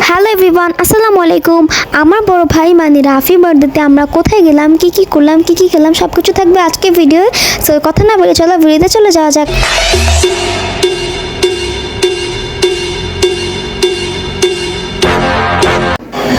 Hello everyone, আসসালামু আলাইকুম। আমার বড় ভাই মানে রাফি বার্থডেতে আমরা কোথায় গেলাম, কি করলাম, কি খেলাম, সব কিছু থাকবে আজকে ভিডিও। সো কথা না বলে চলো ভিডিওতে চলে যাওয়া যাক।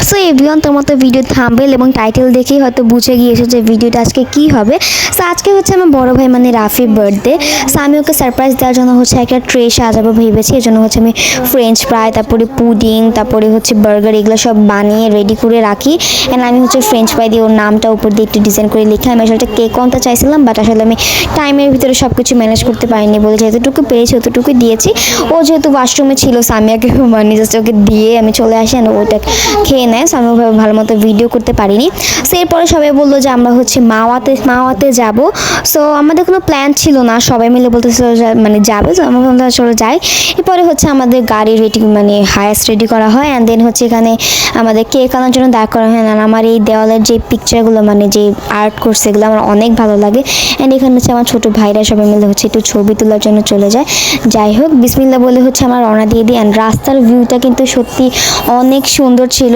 সো এভরিওয়ান, তোমার তো ভিডিও থাম্বনেল এবং টাইটেল দেখেই হয়তো বুঝে গিয়েছো যে ভিডিওটা আজকে কি হবে। সো আজকে হচ্ছে আমার বড় ভাই মানে রাফির বার্থডে। সো আমি ওকে সারপ্রাইজ দেওয়ার জন্য হচ্ছে একটা ট্রে সাজাবো ভেবেছি। এর জন্য হচ্ছে আমি ফ্রেঞ্চ ফ্রাই, তারপরে পুডিং, তারপরে হচ্ছে বার্গার, এগুলো সব বানিয়ে রেডি করে রাখি। অ্যান্ড আমি হচ্ছে ফ্রেঞ্চ ফ্রাই দিয়ে ওর নামটা উপর দিয়ে একটু ডিজাইন করে লিখে আমি আসলে কেক আনতে চাইছিলাম, বাট আসলে আমি টাইমের ভিতরে সব কিছু ম্যানেজ করতে পারিনি বলে যেতটুকু পেরেছি অতটুকু দিয়েছি। ও যেহেতু ওয়াশরুমে ছিল, সো আমি আগে মানে জাস্ট ওকে দিয়ে আমি চলে আসি, আর ওটা খেয়ে নেয়। সো আমি ওভাবে ভালো মতো ভিডিও করতে পারিনি। সো এরপরে সবাই বললো যে আমরা হচ্ছে মাওয়াতে যাব। সো আমাদের কোনো প্ল্যান ছিল না, সবাই মিলে বলতেছিল মানে যাবে, তো আমরা চলে যাই। এরপরে হচ্ছে আমাদের গাড়ি রেডি মানে হায়েস্ট রেডি করা হয়, অ্যান্ড দেন হচ্ছে এখানে আমাদের কেক আনার জন্য দাঁড় করা হয়। আর আমার এই দেওয়ালের যে পিকচারগুলো মানে যে আর্ট করছে এগুলো আমার অনেক ভালো লাগে। অ্যান্ড এখানে হচ্ছে আমার ছোটো ভাইরা সবাই মিলে হচ্ছে একটু ছবি তোলার জন্য চলে যায়। যাই হোক, বিসমিল্লাহ বলে হচ্ছে আমরা রওনা দিয়ে দিই। অ্যান্ড রাস্তার ভিউটা কিন্তু সত্যি অনেক সুন্দর ছিল।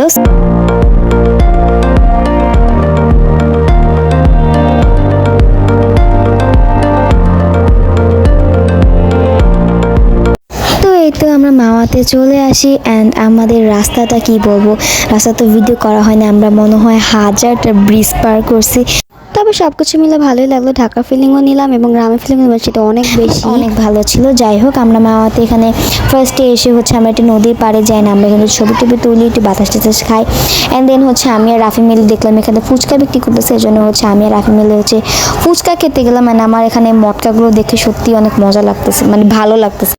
তো আমরা মাওয়াতে চলে আসি। অ্যান্ড আমাদের রাস্তাটা কি বলবো, রাস্তা তো ভিডিও করা হয়নি, আমরা মনে হয় 1000টা ব্রিজ পার করছি। তবে সব কিছু মিলে ভালোই লাগলো। ঢাকা ফিলিংও নিলাম এবং গ্রামের ফিলিং নিলাম, সেটা অনেক ভালো ছিল। যাই হোক, আমরা মাওয়াতে এখানে ফার্স্টে এসে হচ্ছে আমরা একটি নদীর পাড়ে যাই না, আমরা এখানে ছবি তুলি, একটু বাতাস টাতাস খাই। অ্যান্ড দেন হচ্ছে আমি আর রাফি মিলে দেখলাম এখানে ফুচকা বিক্রি করতেছে। এই জন্য হচ্ছে আমি আর রাফি মিলে হচ্ছে ফুচকা খেতে গেলাম। মানে আমার এখানে মটকাগুলো দেখে সত্যি অনেক মজা লাগতেছে, মানে ভালো লাগতেছে।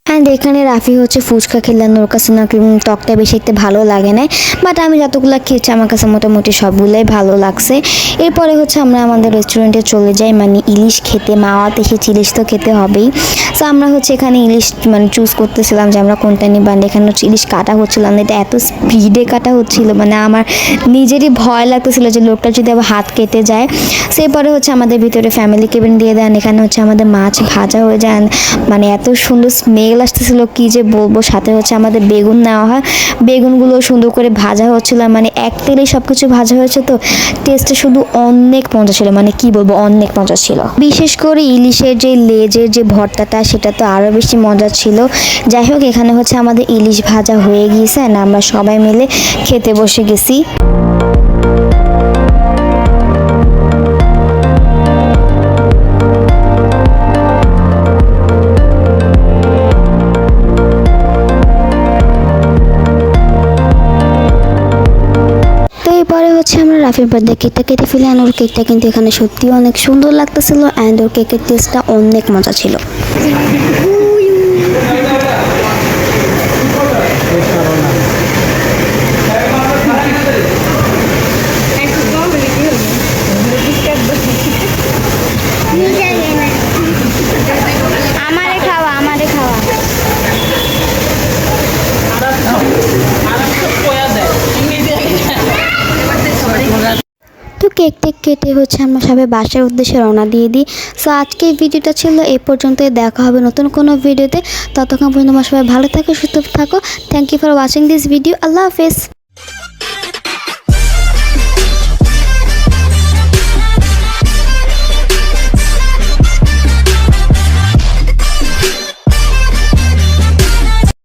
অ্যান্ড এখানে রাফি হচ্ছে ফুচকা খেলাম, ওর কাছে না টকটা বেশি একটু ভালো লাগে না, বাট আমি যতগুলো খেয়েছি আমার কাছে মোটামুটি সবগুলোই ভালো লাগছে। এরপরে হচ্ছে আমরা আমাদের রেস্টুরেন্টে চলে যাই মানে ইলিশ খেতে। মাওয়াতে এসেছি, ইলিশ তো খেতে হবেই। সো আমরা হচ্ছে এখানে ইলিশ মানে চুজ করতেছিলাম যে আমরা কোনটা নিই। বাট এখানে হচ্ছে ইলিশ কাটা হচ্ছিল না, এটা এত স্পিডে কাটা হচ্ছিল মানে আমার নিজেরই ভয় লাগতেছিল যে লোকটা যদি আবার হাত কেটে যায়। সেরপরে হচ্ছে আমাদের ভিতরে ফ্যামিলি কেবিন দিয়ে দেন। এখানে হচ্ছে আমাদের মাছ ভাজা হয়ে যায়, মানে এত সুন্দর স্মেল আসতেছিল কি যে বলবো। সাথে হচ্ছে আমাদের বেগুন নেওয়া হয়, বেগুনগুলো সুন্দর করে ভাজা হচ্ছিল, মানে এক তেলেই সব কিছু ভাজা হয়েছে, তো টেস্টটা শুধু অনেক মজা ছিল, মানে কি বলবো অনেক মজা ছিল। বিশেষ করে ইলিশের যে লেজের যে ভর্তাটা সেটা তো আরও বেশি মজা ছিল। যাই হোক, এখানে হচ্ছে আমাদের ইলিশ ভাজা হয়ে গিয়েছে, আর আমরা সবাই মিলে খেতে বসে গেছি। পরে হচ্ছে আমরা রাফির বার্থডে কেকটা কেটে ফেলি। আর ওর কেকটা কিন্তু এখানে সত্যি অনেক সুন্দর লাগতেছিল, অ্যান্ড ওর কেকের টেস্টটা অনেক মজা ছিল। তো কেক কেটে হচ্ছে আমরা সবাই বাসার উদ্দেশ্যে রওনা দিয়ে দিই। সো আজকের ভিডিওটা ছিল এই পর্যন্তই। দেখা হবে নতুন কোনো ভিডিওতে। ততক্ষণ পর্যন্ত আমার সবাই ভালো থাকো, সুস্থ থাকো। Thank you for watching this video. আল্লাহ হাফেজ।